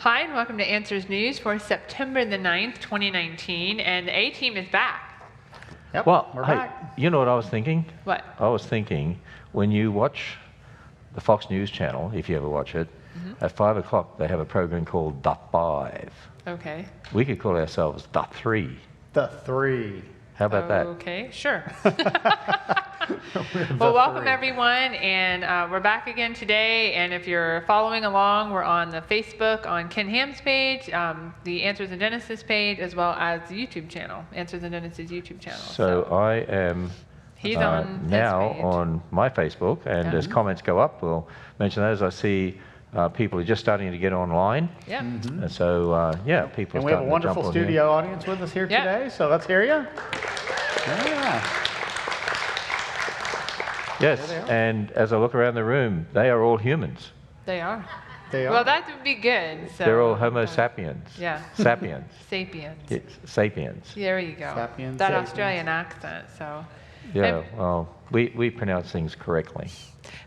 Hi, and welcome to Answers News for September the 9th, 2019, and the A-Team is back. Yep, Well, we're hey, back. you know what I was thinking? What? I was thinking, when you watch the Fox News channel, if you ever watch it, at 5 o'clock they have a program called The 5. Okay. We could call ourselves The 3. The 3. How about that? Okay, sure. Well, welcome everyone, and we're back again today. And if you're following along, we're on the Facebook, on Ken Ham's page, the Answers in Genesis page, as well as the YouTube channel, Answers in Genesis YouTube channel. So I am He's on his now page. on my Facebook, and as comments go up, we'll mention those. I see people are just starting to get online. Yeah. And so, yeah, people And are we have a starting to jump wonderful on studio audience with us here Yep. today, so let's hear you. Yeah. Yes, There they are. and as I look around the room, they are all humans. They are. They are. Well, that would be good. So, They're all Homo sapiens. Yeah. Sapiens. Sapiens. It's sapiens. There you go. Sapiens, That sapiens. Australian accent. So. Yeah, well, we pronounce things correctly.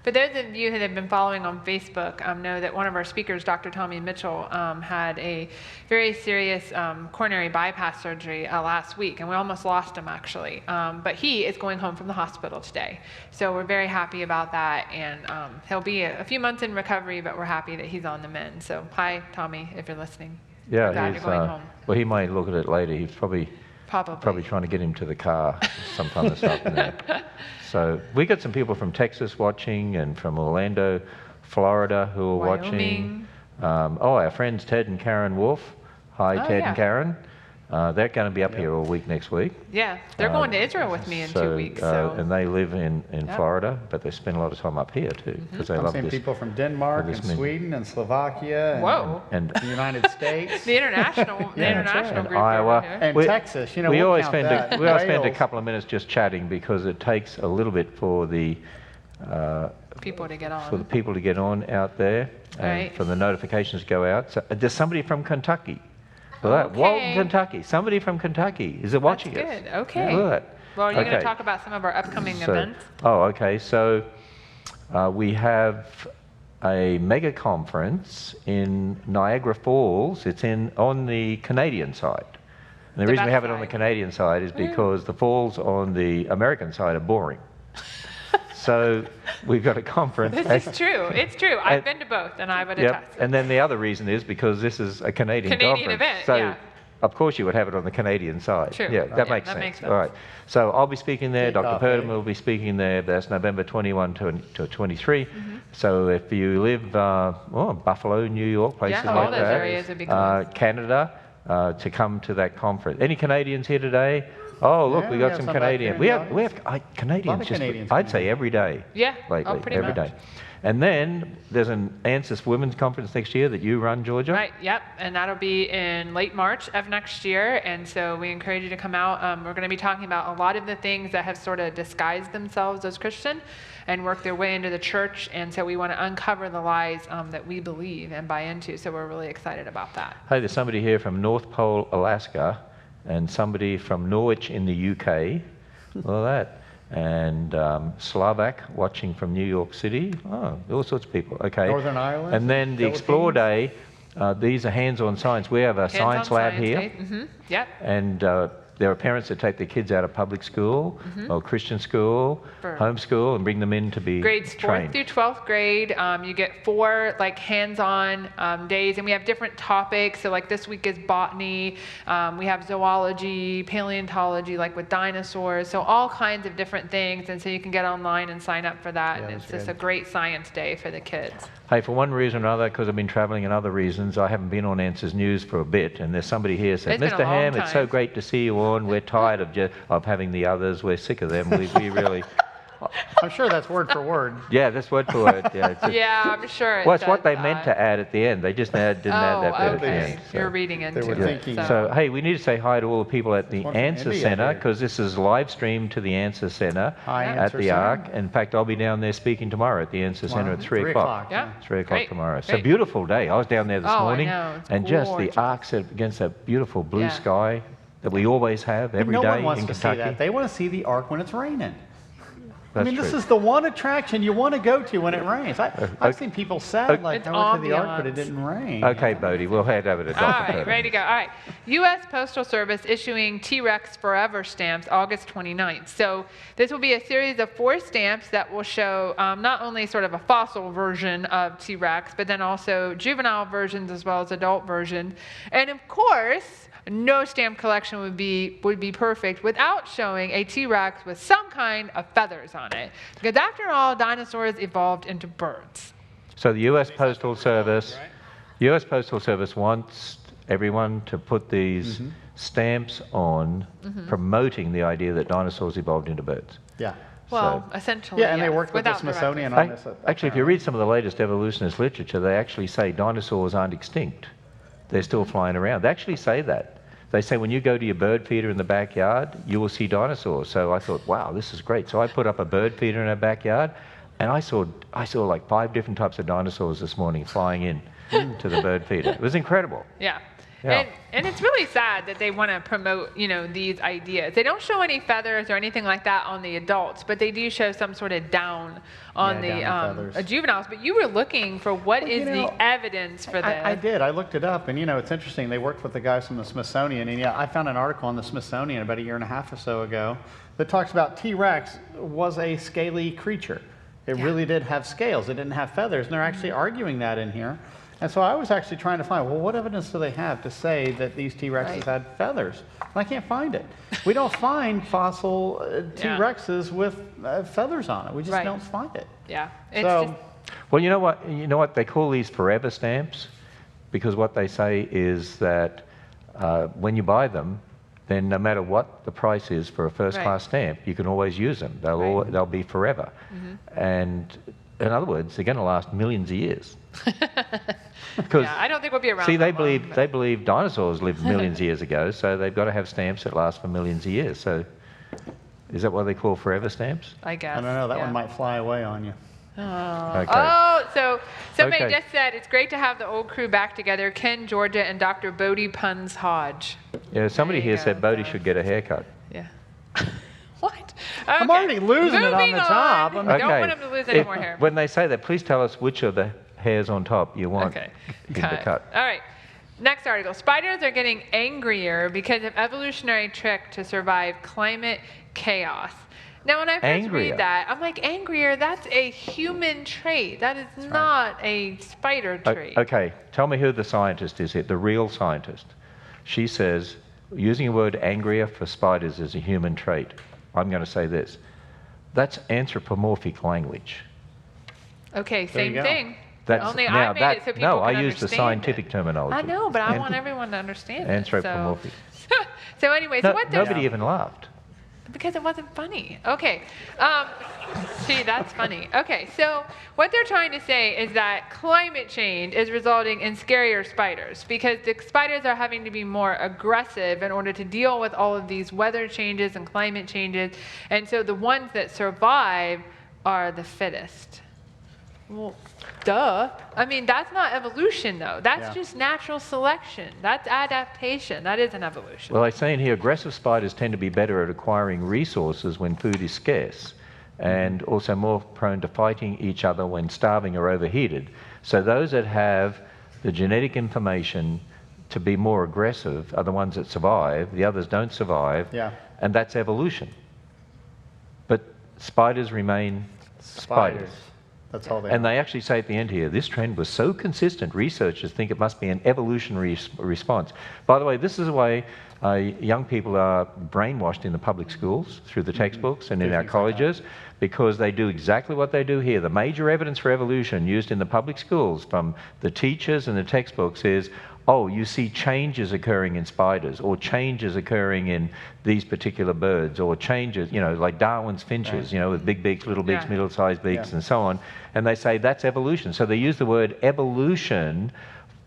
For those of you who have been following on Facebook, know that one of our speakers, Dr. Tommy Mitchell, had a very serious coronary bypass surgery last week, and we almost lost him actually. But he is going home from the hospital today. So we're very happy about that, and he'll be a few months in recovery, but we're happy that he's on the mend. So hi, Tommy, if you're listening. Yeah, We're glad you're going home. well, he might look at it later. He's probably trying to get him to the car sometime this afternoon. So we got some people from Texas watching, and from Orlando, Florida, who are watching. Our friends Ted and Karen Wolf. Hi, Ted and Karen. They're going to be up here all week next week. Yeah, they're going to Israel with me in 2 weeks. So. And they live in Florida, but they spend a lot of time up here too, because they I'm love seeing this. people from Denmark and Sweden and Slovakia and, Whoa. And the United States. The international, And group Iowa. over here. And Texas, you know, we we'll always count spend that. we always spend a Wales. couple of minutes just chatting, because it takes a little bit for the People to get on. for the people to get on out there, and Right. for the notifications to go out. So there's somebody from Kentucky. Look at that. Walton, Okay. Kentucky. Somebody from Kentucky is watching That's us. good. Okay. Look at that. Well, you're going to Okay. talk about some of our upcoming So- events. Oh, okay. So we have a mega conference in Niagara Falls. It's on the Canadian side. And the reason we best have it on the side. Canadian side is because the falls on the American side are boring. So we've got a conference. This is true. It's true. I've been to both, and I would attest. Yep. And then the other reason is because this is a Canadian Canadian conference. event, So yeah. of course you would have it on the Canadian side. True. Yeah, that Yeah, makes that sense. makes sense. All right. So I'll be speaking there. Kick Dr. off, Pedophilia eh? will be speaking there. That's November 21 to 23. So if you live Buffalo, New York, places all like those that, areas would be close. Canada, to come to that conference. Any Canadians here today? Oh, look, Yeah, we we got have some some back Canadians. there in We the have Canadians. Just, Canadians I'd coming say in. every day. Yeah. Lately, pretty every much. day. And then there's an Ancestor Women's Conference next year that you run, Georgia. Right, yep, and that'll be in late March of next year, and so we encourage you to come out. We're going to be talking about a lot of the things that have sort of disguised themselves as Christian and worked their way into the church, and so we want to uncover the lies that we believe and buy into, so we're really excited about that. Hey, there's somebody here from North Pole, Alaska, and somebody from Norwich in the UK. Look at that. And Slovak watching from New York City. Oh, all sorts of people. Okay. Northern Ireland. And then the Explore Day. These are hands-on science. We have a science lab here. Yep. And there are parents that take their kids out of public school or Christian school, homeschool, and bring them in to be Grades 4th trained. through 12th grade, you get 4 like hands-on days, and we have different topics. So like this week is botany, we have zoology, paleontology, like with dinosaurs, so all kinds of different things. And so you can get online and sign up for that. Yeah, And it's that's just a great science day for the kids. Hey, for one reason or another, because I've been traveling and other reasons, I haven't been on Answers News for a bit, and there's somebody here said, It's been a Mr. long Ham, it's so time." great to see you on. We're tired of having the others. We're sick of them. We really... I'm sure that's word for word. Yeah, that's word for word. Yeah, it's Yeah, I'm sure it well, it's what says they meant that. to add at the end. They just didn't add that bit at the okay. end. so. You're reading into were it. thinking- So, hey, we need to say hi to all the people at the One from Answer India Center, here. because this is live streamed to the Answer Center Hi, at Answer the Center. Ark. In fact, I'll be down there speaking tomorrow at the Answer Center at 3 o'clock. Yeah. 3 o'clock Great, tomorrow. It's a great. beautiful day. I was down there this Oh, I morning, know. It's and just the gorgeous. Ark set against that beautiful blue Yeah. sky that we always have every no day one wants in to see Kentucky. that. They want to see the ark when it's raining. That's this true. is the one attraction you want to go to when it rains. I've seen people sad, like, It's I went to the ark, but ambiance. it didn't rain. Okay, Bodie, we'll head over to Dr. All right, Pedophilia. ready to go. All right. U.S. Postal Service issuing TRex Forever stamps August 29th. So this will be a series of 4 stamps that will show not only sort of a fossil version of T-Rex, but then also juvenile versions as well as adult versions. And of course, no stamp collection would be perfect without showing a T-Rex with some kind of feathers on it. Because after all, dinosaurs evolved into birds. So the U.S. Postal Service wants everyone to put these stamps on promoting the idea that dinosaurs evolved into birds. Yeah. Well, essentially, Yeah, and they yes, worked with the without Smithsonian directly. on this. Actually, if you read some of the latest evolutionist literature, they actually say dinosaurs aren't extinct. They're still flying around. They actually say that. They say when you go to your bird feeder in the backyard, you will see dinosaurs. So I thought, wow, this is great. So I put up a bird feeder in our backyard, and I saw like 5 different types of dinosaurs this morning flying in to the bird feeder. It was incredible. Yeah. Yeah. And it's really sad that they want to promote, these ideas. They don't show any feathers or anything like that on the adults, but they do show some sort of down on down the feathers. juveniles. But you were looking for what is the evidence for this. I did. I looked it up, and it's interesting. They worked with the guys from the Smithsonian, and I found an article on the Smithsonian about 1.5 years or so ago that talks about T-Rex was a scaly creature. It really did have scales. It didn't have feathers, and they're actually arguing that in here. And so I was actually trying to find, well, what evidence do they have to say that these T-Rexes had feathers? And I can't find it. We don't find fossil T-Rexes with feathers on it. We just don't find it. Yeah. Well, you know what? They call these forever stamps because what they say is that when you buy them, then no matter what the price is for a first-class stamp, you can always use them. They'll be forever. And in other words, they're going to last millions of years. Because I don't think we'll be around. See, they believe dinosaurs lived millions of years ago, so they've got to have stamps that last for millions of years. So, is that what they call forever stamps? I guess. I don't know. That one might fly away on you. So somebody just said it's great to have the old crew back together. Ken, Georgia, and Dr. Bodie Puns Hodge. Yeah, somebody here said Bodie should get a haircut. Yeah. What? Okay. I'm already losing it on the top. Don't want him to lose any more hair. When they say that, please tell us which of the hairs on top you want him to cut. All right. Next article. Spiders are getting angrier because of evolutionary trick to survive climate chaos. Now, when I first read that, I'm like, angrier, that's a human trait. That is not a spider trait. Okay, tell me who the scientist is here, the real scientist. She says, using the word angrier for spiders is a human trait. I'm going to say this. That's anthropomorphic language. Okay, same thing. Only I made it so people can I use the understand scientific it. terminology. I know, but I want everyone to understand anthropomorphic. it. So anyway, nobody even laughed. Because it wasn't funny. Okay. See, that's funny. Okay, so what they're trying to say is that climate change is resulting in scarier spiders because the spiders are having to be more aggressive in order to deal with all of these weather changes and climate changes. And so the ones that survive are the fittest. Well, duh. I mean, that's not evolution, though. That's just natural selection. That's adaptation. That isn't evolution. Well, they say in here, aggressive spiders tend to be better at acquiring resources when food is scarce and also more prone to fighting each other when starving or overheated. So those that have the genetic information to be more aggressive are the ones that survive. The others don't survive. Yeah. And that's evolution. But spiders remain spiders. That's all they And they actually say at the end here, this trend was so consistent, researchers think it must be an evolutionary response. By the way, this is the way young people are brainwashed in the public schools through the textbooks and in our colleges because they do exactly what they do here. The major evidence for evolution used in the public schools from the teachers and the textbooks is, oh, you see changes occurring in spiders or changes occurring in these particular birds or changes, like Darwin's finches, with big beaks, little beaks, middle-sized beaks, and so on. And they say that's evolution. So they use the word evolution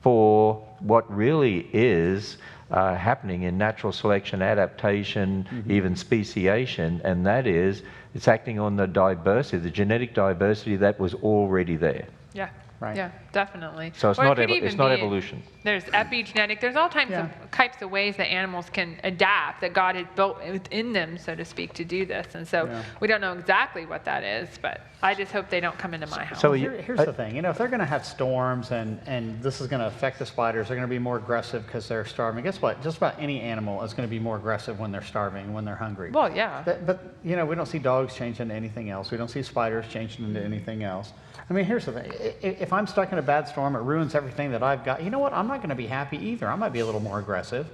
for what really is happening in natural selection, adaptation, even speciation, and that is it's acting on the diversity, the genetic diversity that was already there. Yeah. Right. Yeah, definitely. So it's Or it not could it's even not be evolution. There's epigenetic. There's all types of ways that animals can adapt, that God has built within them, so to speak, to do this. And so we don't know exactly what that is, but I just hope they don't come into my house. So Here's the thing. If they're going to have storms and this is going to affect the spiders, they're going to be more aggressive because they're starving. Guess what? Just about any animal is going to be more aggressive when they're starving, when they're hungry. Well, yeah. But we don't see dogs change into anything else. We don't see spiders changing into anything else. I mean, here's the thing. If I'm stuck in a bad storm, it ruins everything that I've got. You know what? I'm not going to be happy either. I might be a little more aggressive.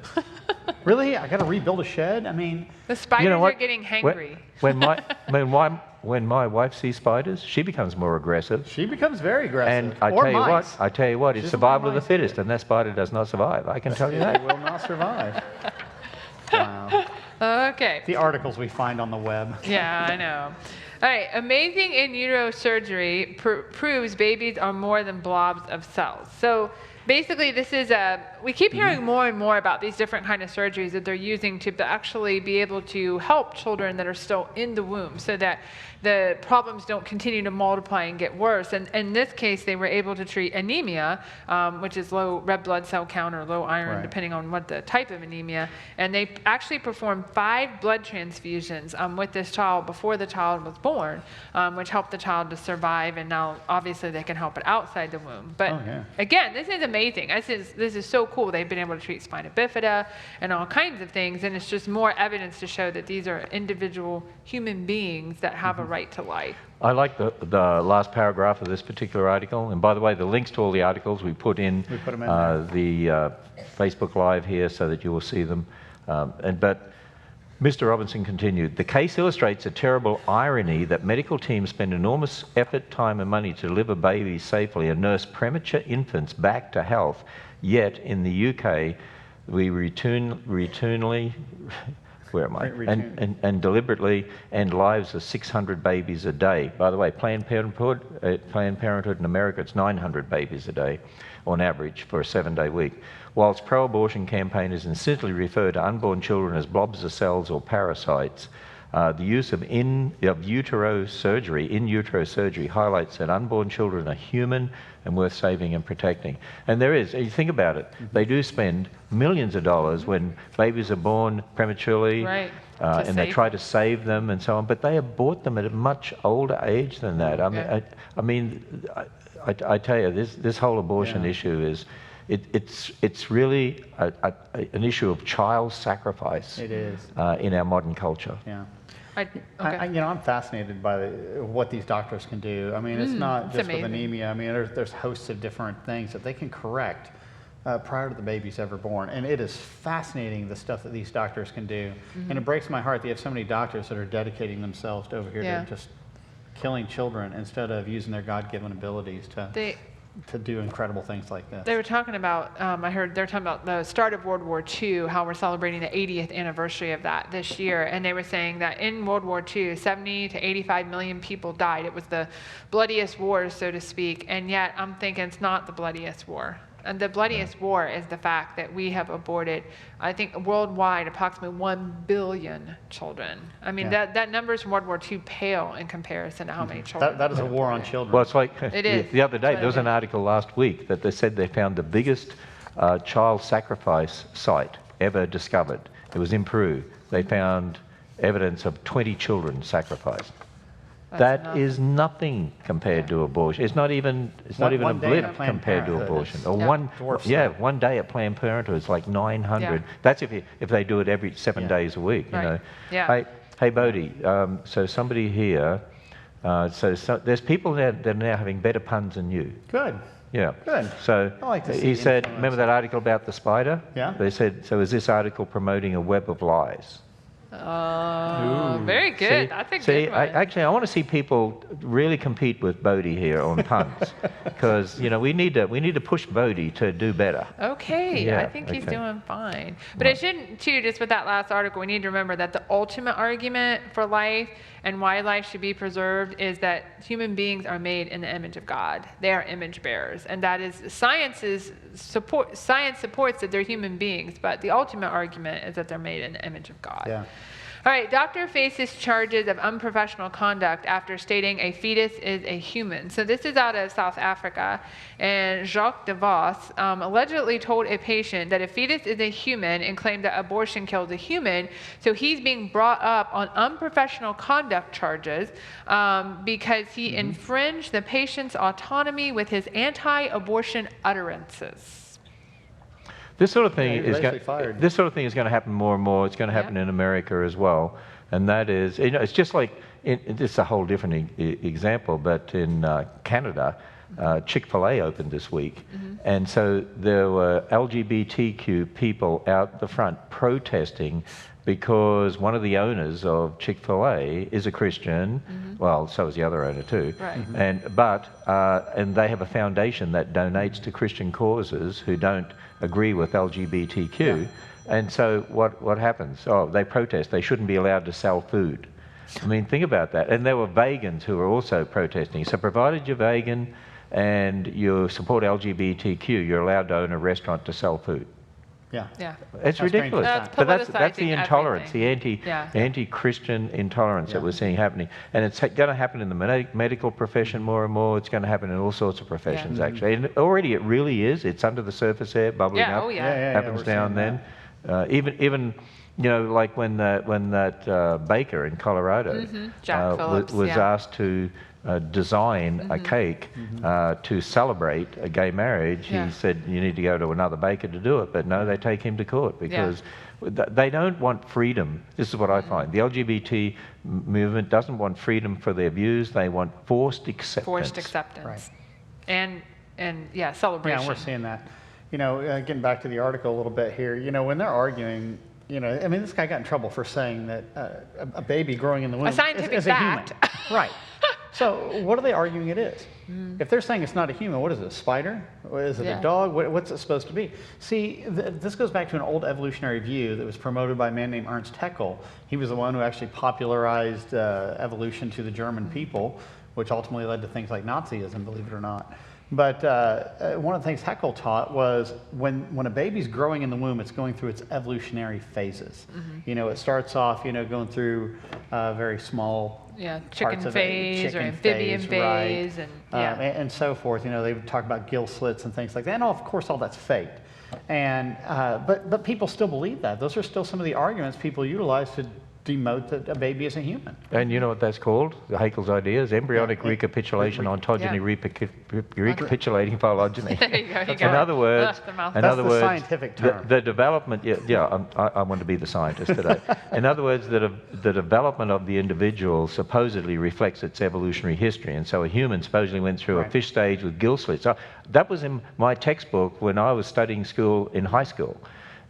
Really? I got to rebuild a shed? I mean... The spiders are getting hangry. When my wife sees spiders, she becomes more aggressive. She becomes very aggressive. And I tell you what, it's survival of the fittest, and that spider does not survive. I can tell you that. They will not survive. Wow. Okay. The articles we find on the web. Yeah, I know. All right, amazing in-utero surgery proves babies are more than blobs of cells. So basically, this is we keep hearing more and more about these different kind of surgeries that they're using to actually be able to help children that are still in the womb so that the problems don't continue to multiply and get worse. And in this case, they were able to treat anemia, which is low red blood cell count or low iron, depending on what the type of anemia. And they actually performed 5 blood transfusions with this child before the child was born, which helped the child to survive. And now, obviously, they can help it outside the womb. But again, this is amazing. This is so cool. They've been able to treat spina bifida and all kinds of things. And it's just more evidence to show that these are individual human beings that have a right to life. I like the last paragraph of this particular article. And by the way, the links to all the articles we put in the Facebook Live here so that you will see them. But Mr. Robinson continued, the case illustrates a terrible irony that medical teams spend enormous effort, time and money to deliver babies safely and nurse premature infants back to health. Yet in the UK, we routinely and deliberately end lives of 600 babies a day. By the way, Planned Parenthood in America, it's 900 babies a day on average for a 7-day week. Whilst pro-abortion campaigners insistently refer to unborn children as blobs of cells or parasites, the use of in-utero surgery highlights that unborn children are human and worth saving and protecting. And there is, you think about it, they do spend millions of dollars when babies are born prematurely, and they try to save them and so on, but they abort them at a much older age than that. I mean, I tell you, this whole abortion issue is, it's really an issue of child sacrifice. It is. In our modern culture. Yeah. I'm fascinated by what these doctors can do. I mean, it's not just with anemia. I mean, there's hosts of different things that they can correct prior to the baby's ever born. And it is fascinating, the stuff that these doctors can do. And it breaks my heart that you have so many doctors that are dedicating themselves to over here to just killing children instead of using their God-given abilities to do incredible things like this. They were talking about, I heard they're talking about the start of World War II, how we're celebrating the 80th anniversary of that this year. And they were saying that in World War II, 70 to 85 million people died. It was the bloodiest war, so to speak. And yet I'm thinking it's not the bloodiest war. And the bloodiest war is the fact that we have aborted, I think worldwide, approximately 1 billion children. I mean, that numbers from World War II pale in comparison to how many children. That is a war on children. Well, it's like it is. The other day, there was an article last week that they said they found the biggest child sacrifice site ever discovered. It was in Peru. They found evidence of 20 children sacrificed. That is nothing compared to abortion. It's not even a blip compared to abortion. Or one day at Planned Parenthood is like 900. That's if they do it every 7 days a week. You know. Hey Bodhi. So somebody here. So there's people that are now having better puns than you. Good. Yeah. Good. So I like to see he said, remember that article about the spider? Yeah. They said, so is this article promoting a web of lies? Very good. That's a good one. Actually, I want to see people really compete with Bodhi here on puns, because we need to push Bodhi to do better. Okay, I think he's doing fine. But it shouldn't too. Just with that last article, we need to remember that the ultimate argument for life and why life should be preserved is that human beings are made in the image of God. They are image bearers, and that is science supports that they're human beings, but the ultimate argument is that they're made in the image of God. Yeah. All right, doctor faces charges of unprofessional conduct after stating a fetus is a human. So this is out of South Africa, and Jacques de Vos allegedly told a patient that a fetus is a human and claimed that abortion kills a human. So he's being brought up on unprofessional conduct charges because he infringed the patient's autonomy with his anti-abortion utterances. This sort of thing Yeah, is going to happen more and more. It's going to happen in America as well, and that is, it's just like this is a whole different example, but in Canada, Chick-fil-A opened this week, and so there were LGBTQ people out the front protesting because one of the owners of Chick-fil-A is a Christian. Well, so is the other owner too. Right. And they have a foundation that donates to Christian causes who don't agree with LGBTQ. And so what happens? Oh, they protest. They shouldn't be allowed to sell food. I mean, think about that. And there were vegans who were also protesting. So provided you're vegan and you support LGBTQ, you're allowed to own a restaurant to sell food. Yeah. It's ridiculous. But that's the politicizing intolerance, everything. the anti-Christian intolerance that we're seeing happening. And it's going to happen in the medical profession more and more. It's going to happen in all sorts of professions, actually. And already it really is. It's under the surface there, bubbling up. Happens down then. Even like when that baker in Colorado Jack Phillips, was asked to design a cake to celebrate a gay marriage. He said, you need to go to another baker to do it. But no, they take him to court because they don't want freedom. This is what I find. The LGBT movement doesn't want freedom for their views. They want forced acceptance. Forced acceptance. Right. And celebration. Yeah, we're seeing that. Getting back to the article a little bit here, when they're arguing, I mean, this guy got in trouble for saying that a baby growing in the womb is a human. Right. So what are they arguing it is? If they're saying it's not a human, what is it, a spider? Is it a dog? What's it supposed to be? See, this goes back to an old evolutionary view that was promoted by a man named Ernst Haeckel. He was the one who actually popularized evolution to the German people, which ultimately led to things like Nazism, believe it or not. But one of the things Haeckel taught was when a baby's growing in the womb, it's going through its evolutionary phases. It starts off, going through very small chicken phase or amphibian phase, and so forth. They would talk about gill slits and things like that. And of course, all that's fake. And but people still believe that. Those are still some of the arguments people utilize to demote that a baby is a human. And you know what that's called? Haeckel's idea is embryonic recapitulation, ontogeny, recapitulating phylogeny. There you go. In other words, that's the scientific term. The development. I want to be the scientist today. In other words, the development of the individual supposedly reflects its evolutionary history, and so a human supposedly went through a fish stage with gill slits. That was in my textbook when I was studying school in high school.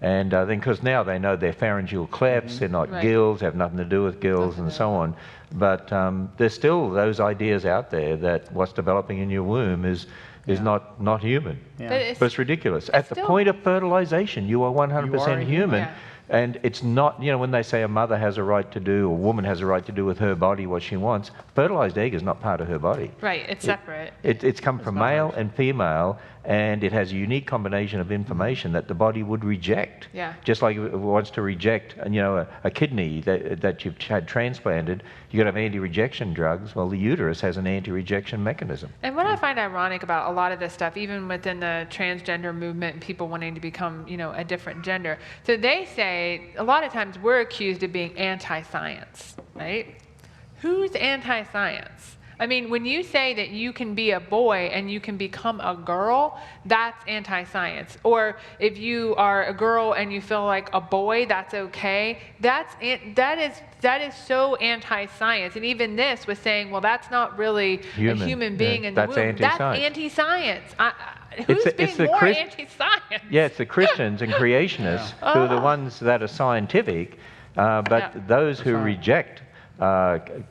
And then, because now they know they're pharyngeal clefts, they're not gills, have nothing to do with gills, and so on. But there's still those ideas out there that what's developing in your womb is not human. But it's ridiculous. At the point of fertilization, you are 100% human. And it's not, when they say a mother has a right to do, or a woman has a right to do with her body what she wants, fertilized egg is not part of her body. Right, it's separate. It's come from male and female, and it has a unique combination of information that the body would reject. Just like it wants to reject, a kidney that you've had transplanted, you've got to have anti-rejection drugs. Well, the uterus has an anti-rejection mechanism. And what I find ironic about a lot of this stuff, even within the transgender movement and people wanting to become, a different gender, so they say, a lot of times we're accused of being anti-science, right? Who's anti-science? I mean, when you say that you can be a boy and you can become a girl, that's anti-science. Or if you are a girl and you feel like a boy, that's okay. That is so anti-science. And even this was saying, well, that's not really a human being in the womb. That's anti-science. Who's being more anti-science? Yeah, it's the Christians and creationists who are the ones that are scientific, but those who reject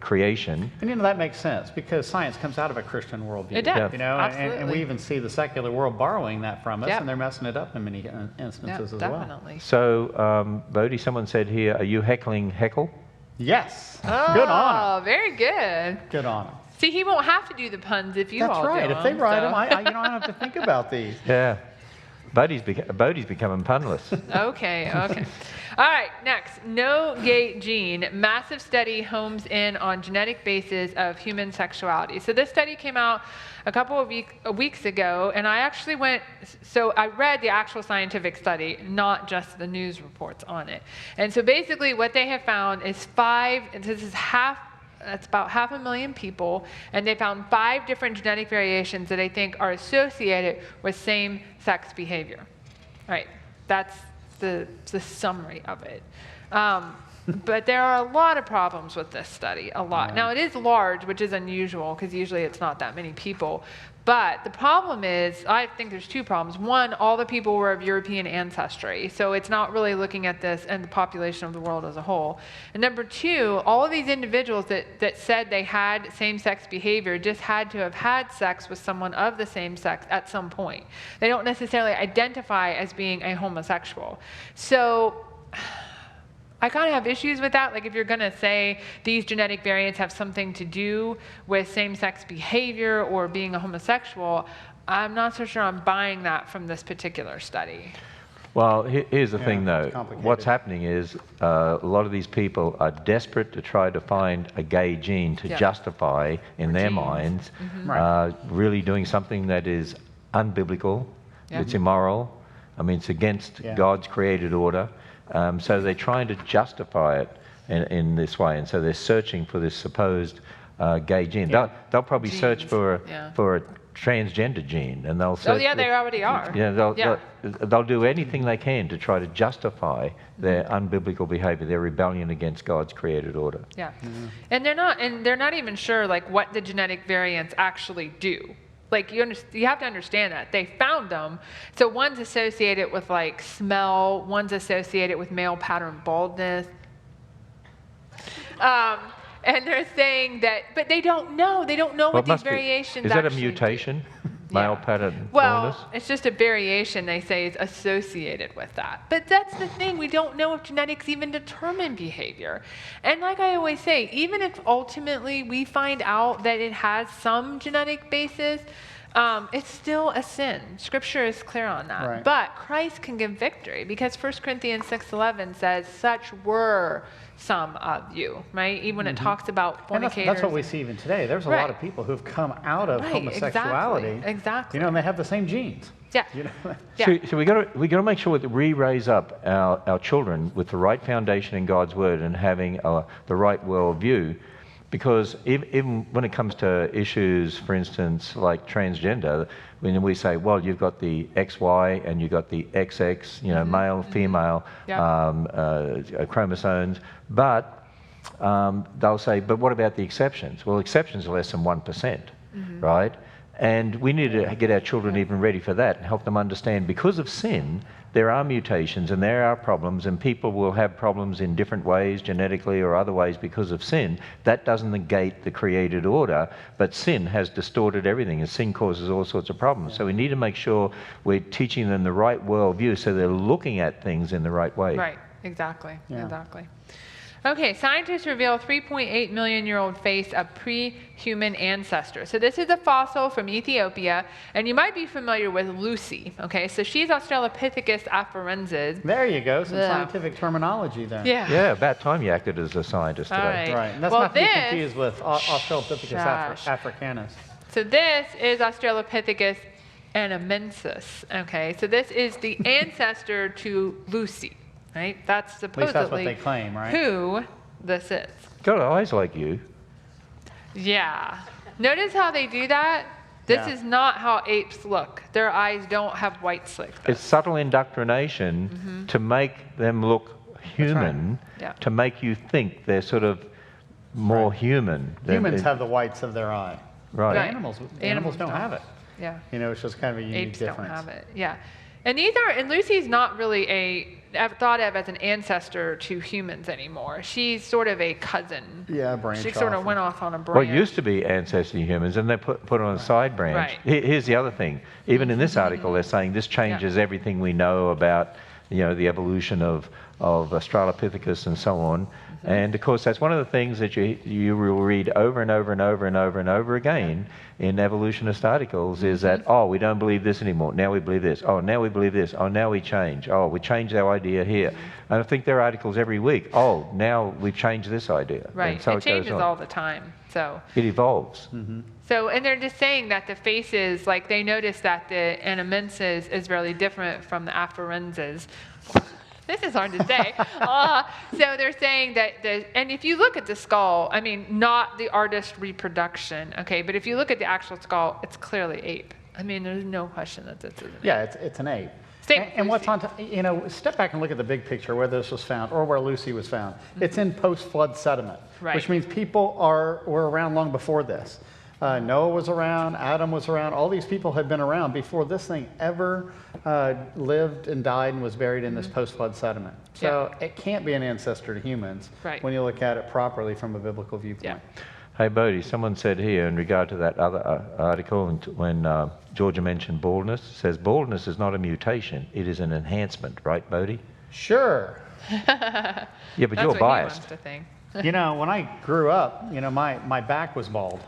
creation. And that makes sense because science comes out of a Christian worldview. It does. And we even see the secular world borrowing that from us, and they're messing it up in many instances as definitely. well. So, Bodhi, someone said here, are you heckling Haeckel? Yes. Oh, good on him. Very good. Good on him. See, he won't have to do the puns if you all do them. That's right. If they write them, I don't have to think about these. Yeah. Bodhi's becoming punless. Okay. All right, next. No gate gene. Massive study homes in on genetic basis of human sexuality. So this study came out a couple of weeks ago, and I actually I read the actual scientific study, not just the news reports on it. And so basically what they have found is that's about 500,000 people, and they found 5 different genetic variations that they think are associated with same-sex behavior. All right, that's the summary of it. But there are a lot of problems with this study, a lot. Yeah. Now, it is large, which is unusual, because usually it's not that many people. But the problem is, I think there's 2 problems. One, all the people were of European ancestry, so it's not really looking at this and the population of the world as a whole. And number 2, all of these individuals that said they had same-sex behavior just had to have had sex with someone of the same sex at some point. They don't necessarily identify as being a homosexual. So I kind of have issues with that. Like, if you're going to say these genetic variants have something to do with same-sex behavior or being a homosexual, I'm not so sure I'm buying that from this particular study. Well, here's the thing, though. Complicated. What's happening is a lot of these people are desperate to try to find a gay gene to justify, in their minds, really doing something that is unbiblical, it's immoral. I mean, it's against God's created order. So they're trying to justify it in this way, and so they're searching for this supposed gay gene. They'll probably search for a transgender gene, and they'll search. Oh yeah, they already are. Yeah, they'll do anything they can to try to justify their unbiblical behavior, their rebellion against God's created order. Yeah, and they're not even sure like what the genetic variants actually do. Like, you have to understand that. They found them. So one's associated with, like, smell. One's associated with male pattern baldness. And they're saying that, but they don't know. They don't know what these variations actually do. Is that a mutation? Male pattern baldness? Well, it's just a variation, they say, is associated with that. But that's the thing. We don't know if genetics even determine behavior. And like I always say, even if ultimately we find out that it has some genetic basis, it's still a sin. Scripture is clear on that. Right. But Christ can give victory, because 1 Corinthians 6:11 says, such were some of you, right? Even when it talks about fornicators. And that's what we see even today. There's a lot of people who've come out of homosexuality. Exactly. You know, and they have the same genes. Yeah. You know? So we got to make sure that we raise up our children with the right foundation in God's word and having the right worldview. Because even when it comes to issues, for instance, like transgender, when we say, well, you've got the XY and you've got the XX, you know, male, female chromosomes, but they'll say, but what about the exceptions? Well, exceptions are less than 1%, right? And we need to get our children even ready for that and help them understand, because of sin, there are mutations and there are problems, and people will have problems in different ways, genetically or other ways, because of sin. That doesn't negate the created order, but sin has distorted everything, and sin causes all sorts of problems. So we need to make sure we're teaching them the right worldview so they're looking at things in the right way. Right, exactly. Okay, scientists reveal 3.8 million-year-old face of pre-human ancestor. So this is a fossil from Ethiopia, and you might be familiar with Lucy. Okay, so she's Australopithecus afarensis. There you go, some scientific terminology there. Yeah, about time you acted as a scientist today. Right, and that's not to be confused with Australopithecus africanus. So this is Australopithecus anamensis. Okay, so this is the ancestor to Lucy. Right? That's supposedly At least that's what they claim, right? Who this is. Got eyes like you. Yeah. Notice how they do that? This is not how apes look. Their eyes don't have whites like this. It's subtle indoctrination to make them look human, to make you think they're sort of more human. Humans have the whites of their eye. Right. Animals don't have it. Yeah. You know, it's just kind of a unique Apes difference. don't have it. Yeah. And Lucy's not really thought of as an ancestor to humans anymore. She's sort of a cousin. Yeah, a branch She sort of went off on a branch. Well, it used to be ancestor to humans, and they put on a side branch. Right. Here's the other thing. Even in this article, they're saying this changes everything we know about, you know, the evolution of Australopithecus and so on. And of course, that's one of the things that you will read over and over and over and over and over again in evolutionist articles is that, oh, we don't believe this anymore. Now we believe this. Oh, now we believe this. Oh, now we change. Oh, we changed our idea here. And I think there are articles every week. Oh, now we've changed this idea. Right. And so it changes all the time. So it evolves. So, and they're just saying that the faces, like they noticed that the anamensis is really different from the afferenses. This is hard to say. So they're saying that, and if you look at the skull, I mean, not the artist reproduction, okay, but if you look at the actual skull, it's clearly ape. I mean, there's no question that this is an ape. Yeah, it's an ape. And what's on top, step back and look at the big picture where this was found or where Lucy was found. It's in post-flood sediment, which means people were around long before this. Noah was around, Adam was around, all these people had been around before this thing ever lived and died and was buried in this post-flood sediment. So it can't be an ancestor to humans when you look at it properly from a biblical viewpoint. Hey, Bodhi, someone said here in regard to that other article, when Georgia mentioned baldness, it says baldness is not a mutation, it is an enhancement, right, Bodhi? Sure. Yeah, but you're biased. When I grew up, my back was bald.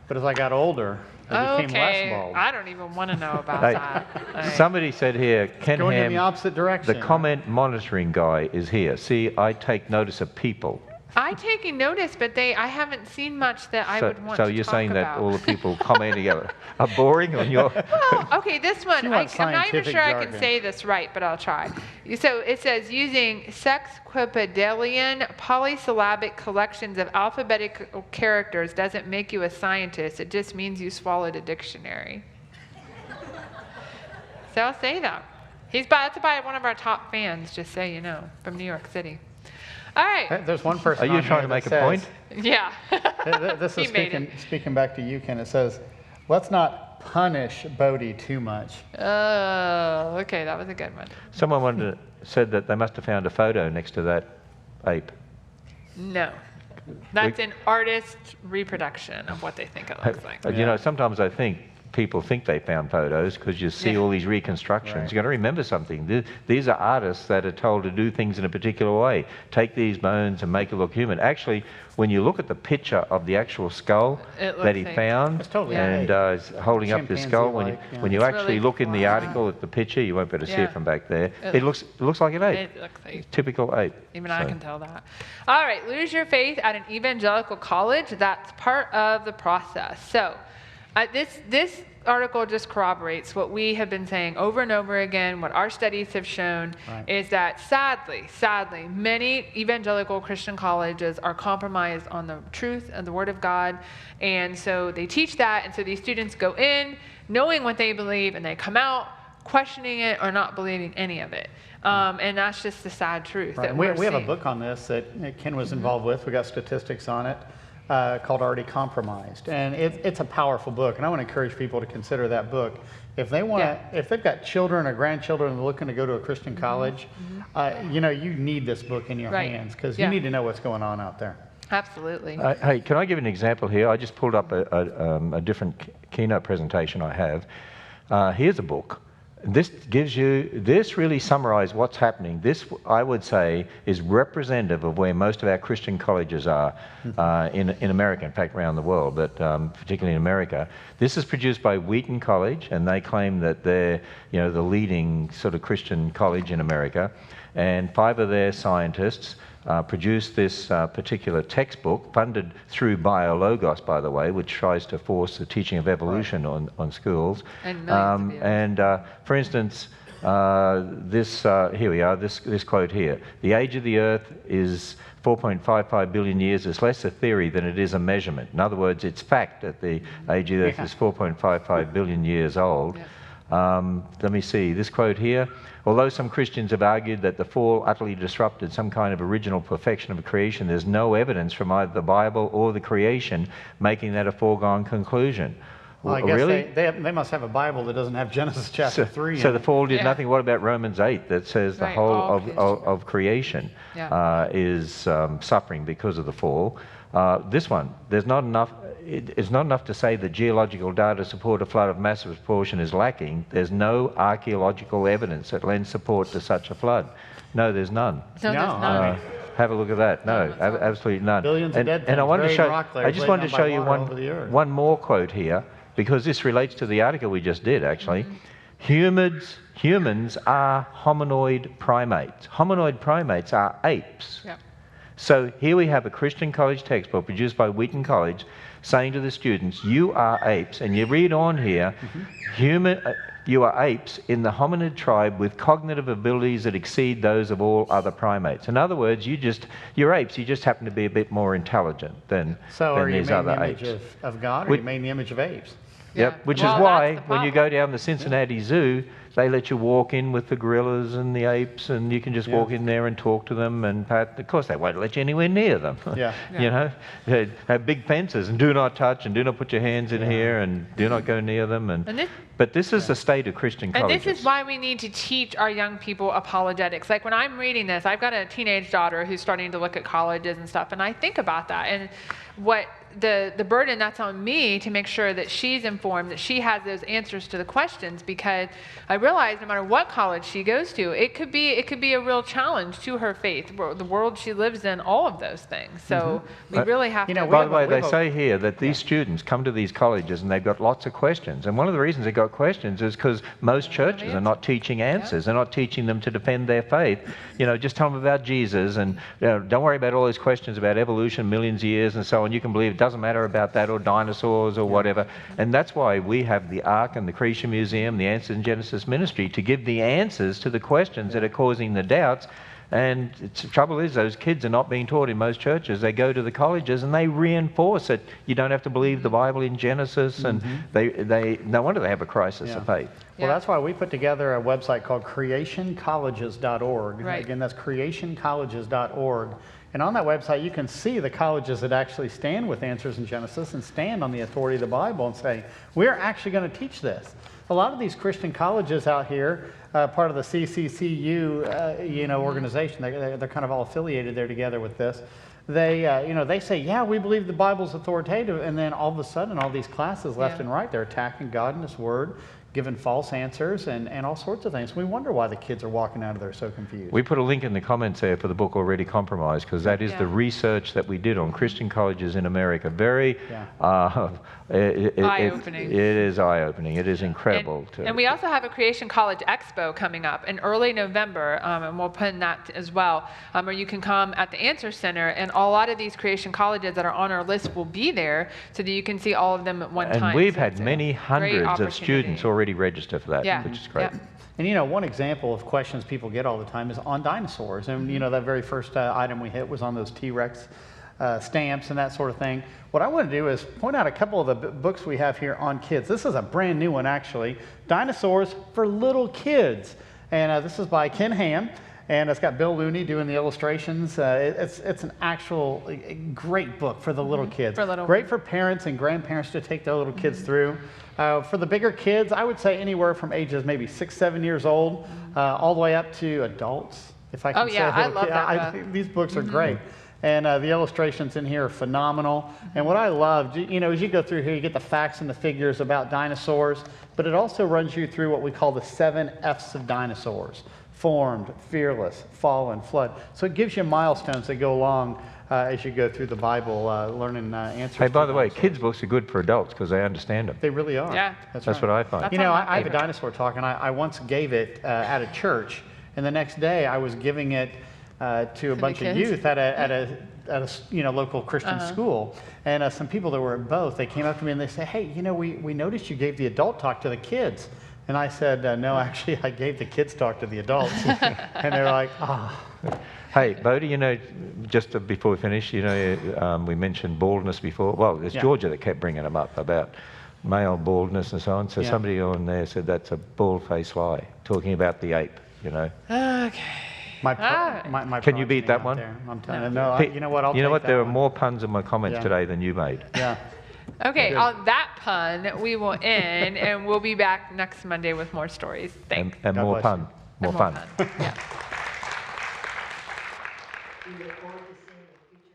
But as I got older, it became less bald. I don't even want to know about that. Somebody said here, Ken going Ham, in the opposite direction. The comment monitoring guy is here. See, I take notice of people. I'm taking notice, but I haven't seen much that I would want to talk about. So you're saying that all the people commenting are boring on your... Well, okay, this one, I'm not even sure I can say this right, but I'll try. So it says, using sexquipedalian polysyllabic collections of alphabetical characters doesn't make you a scientist. It just means you swallowed a dictionary. So I'll say that. That's by one of our top fans, just so you know, from New York City. All right. There's one person. Are you trying to make a point? Yeah. This is speaking back to you, Ken. It says, let's not punish Bodhi too much. Oh, okay. That was a good one. Someone said that they must have found a photo next to that ape. No. That's an artist reproduction of what they think it looks like. Sometimes I think people think they found photos because you see all these reconstructions. You've got to remember something. These are artists that are told to do things in a particular way. Take these bones and make it look human. Actually, when you look at the picture of the actual skull that he found and holding up his skull, when you actually look in the article at the picture, you won't be able to see it from back there. It looks like an ape. It looks like typical ape. Even I can tell that. All right, lose your faith at an evangelical college. That's part of the process. So this article just corroborates what we have been saying over and over again. What our studies have shown is that sadly, many evangelical Christian colleges are compromised on the truth and the Word of God. And so they teach that. And so these students go in knowing what they believe and they come out questioning it or not believing any of it. And that's just the sad truth. That we have a book on this that Ken was involved with. We got statistics on it. Called Already Compromised, and it's a powerful book, and I want to encourage people to consider that book. If they want if they've got children or grandchildren looking to go to a Christian college, you need this book in your hands because you need to know what's going on out there. Absolutely. Hey, can I give an example here? I just pulled up a different keynote presentation I have. Here's a book. This really summarizes what's happening. This, I would say, is representative of where most of our Christian colleges are in America, in fact, around the world, but particularly in America. This is produced by Wheaton College, and they claim that they're, the leading sort of Christian college in America. And 5 of their scientists produced this particular textbook, funded through BioLogos, by the way, which tries to force the teaching of evolution on schools. And millions of years. For instance, here we are, this quote here. The age of the Earth is 4.55 billion years. It's less a theory than it is a measurement. In other words, it's fact that the age of the Earth is 4.55 billion years old. Let me see, this quote here. Although some Christians have argued that the fall utterly disrupted some kind of original perfection of creation, there's no evidence from either the Bible or the creation making that a foregone conclusion. Well, I guess really? They must have a Bible that doesn't have Genesis chapter 3. So the fall did nothing. What about Romans 8 that says the whole of creation is suffering because of the fall? This one, there's not enough. It's not enough to say that geological data to support a flood of massive proportion is lacking. There's no archaeological evidence that lends support to such a flood. No, there's none. No, there's none. Have a look at that. No, absolutely none. Billions of dead and I things wanted to buried show. in rock layers I just laid wanted to down show by you water over the earth. one more quote here, because this relates to the article we just did. Actually, humans are hominoid primates. Hominoid primates are apes. Yep. So here we have a Christian college textbook produced by Wheaton College saying to the students, you are apes. And you read on here, you are apes in the hominid tribe with cognitive abilities that exceed those of all other primates. In other words, you're apes, you just happen to be a bit more intelligent than these other apes. So are you made in the image of God, or are you made in the image of apes? Yep, which is why when you go down the Cincinnati Zoo, they let you walk in with the gorillas and the apes, and you can just walk in there and talk to them. And of course, they won't let you anywhere near them. You know, they have big fences and do not touch and do not put your hands in here and do not go near them. But this is the state of Christian colleges. And this is why we need to teach our young people apologetics. Like when I'm reading this, I've got a teenage daughter who's starting to look at colleges and stuff, and I think about that and what the burden that's on me to make sure that she's informed, that she has those answers to the questions, because I realize no matter what college she goes to, it could be a real challenge to her faith, the world she lives in, all of those things. So we really have to. By the way, they say here that these students come to these colleges and they've got lots of questions. And one of the reasons they've got questions is because most churches are not teaching answers. They're not teaching them to defend their faith. You know, just tell them about Jesus and don't worry about all those questions about evolution, millions of years and so on. You can believe it doesn't matter about that, or dinosaurs or whatever. And that's why we have the Ark and the Creation Museum, the Answers in Genesis Ministry, to give the answers to the questions that are causing the doubts. And the trouble is, those kids are not being taught in most churches. They go to the colleges and they reinforce it. You don't have to believe the Bible in Genesis, and they no wonder they have a crisis of faith. Well, that's why we put together a website called creationcolleges.org. Right. Again, that's creationcolleges.org. And on that website, you can see the colleges that actually stand with Answers in Genesis and stand on the authority of the Bible and say, we're actually going to teach this. A lot of these Christian colleges out here, part of the CCCU, organization, they're kind of all affiliated there together with this. They say, yeah, we believe the Bible's authoritative, and then all of a sudden, all these classes left and right, they're attacking God and His Word, giving false answers and all sorts of things. We wonder why the kids are walking out of there so confused. We put a link in the comments there for the book Already Compromised, because that is the research that we did on Christian colleges in America. Very eye-opening. It is eye-opening. It is incredible. And we also have a Creation College Expo coming up in early November, and we'll put in that as well, where you can come at the Answer Center, and a lot of these Creation Colleges that are on our list will be there so that you can see all of them at one time. And we've had many hundreds of students already register for that, which is great. And one example of questions people get all the time is on dinosaurs. And that very first item we hit was on those TRex stamps and that sort of thing. What I want to do is point out a couple of the books we have here on kids. This is a brand new one, actually. Dinosaurs for Little Kids. And this is by Ken Ham. And it's got Bill Looney doing the illustrations. It's an actual great book for the little kids. Great for parents and grandparents to take their little kids through. For the bigger kids, I would say anywhere from ages maybe 6, 7 years old, all the way up to adults. If I can say I love that book. These books are great. And the illustrations in here are phenomenal. And what I love, as you go through here, you get the facts and the figures about dinosaurs, but it also runs you through what we call the 7 F's of dinosaurs. Formed, fearless, fallen, flood. So it gives you milestones that go along as you go through the Bible, learning answers. Hey, by the way, kids' books are good for adults because they understand them. They really are. Yeah. That's what I find. I have a dinosaur talk, and I once gave it at a church, and the next day I was giving it to a bunch of youth at a local Christian school. And some people that were at both, they came up to me and they said, hey, we noticed you gave the adult talk to the kids. And I said, no, actually, I gave the kids talk to the adults. And they're like, Hey, Bodie, just before we finish, we mentioned baldness before. Well, it's Georgia that kept bringing them up about male baldness and so on. So somebody on there said that's a bald-faced lie, talking about the ape, Okay. Can you beat that one? I'm telling you, no, you know what, I'll take that there are one. more puns in my comments today than you made. Yeah. Okay, on that pun, we will end, and we'll be back next Monday with more stories. Thanks. And more fun. More fun. Yeah. We look forward to seeing the future.